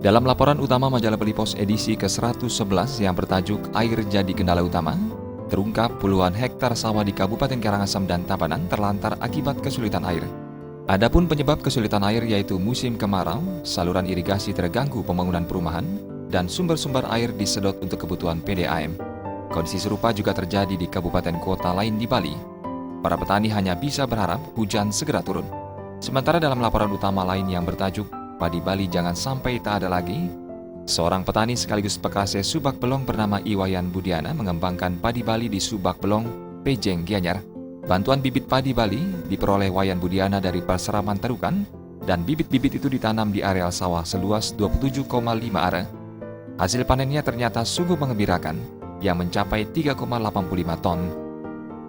Dalam laporan utama Majalah Bali Pos edisi ke-111 yang bertajuk Air Jadi Kendala Utama, terungkap puluhan hektar sawah di Kabupaten Karangasem dan Tabanan terlantar akibat kesulitan air. Adapun penyebab kesulitan air yaitu musim kemarau, saluran irigasi terganggu pembangunan perumahan, dan sumber-sumber air disedot untuk kebutuhan PDAM. Kondisi serupa juga terjadi di kabupaten kota lain di Bali. Para petani hanya bisa berharap hujan segera turun. Sementara dalam laporan utama lain yang bertajuk Padi Bali Jangan Sampai Tak Ada Lagi, seorang petani sekaligus pekase Subak Belong bernama Iwayan Budiana mengembangkan padi Bali di Subak Belong, Pejeng, Gianyar. Bantuan bibit padi Bali diperoleh Wayan Budiana dari Perseraman Terukan, dan bibit-bibit itu ditanam di areal sawah seluas 27,5 are. Hasil panennya ternyata sungguh mengembirakan, yang mencapai 3,85 ton.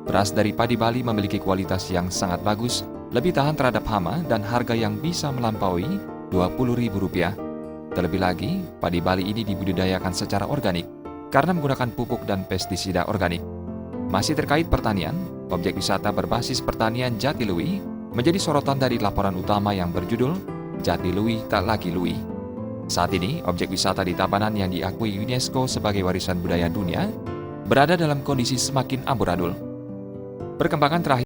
Beras dari padi Bali memiliki kualitas yang sangat bagus, lebih tahan terhadap hama, dan harga yang bisa melampaui Rp20.000. Terlebih lagi, padi Bali ini dibudidayakan secara organik karena menggunakan pupuk dan pestisida organik. Masih terkait pertanian, objek wisata berbasis pertanian Jatiluwi menjadi sorotan dari laporan utama yang berjudul Jatiluwi Tak Lagi Lui. Saat ini, objek wisata di Tabanan yang diakui UNESCO sebagai warisan budaya dunia berada dalam kondisi semakin amburadul. Perkembangan terakhir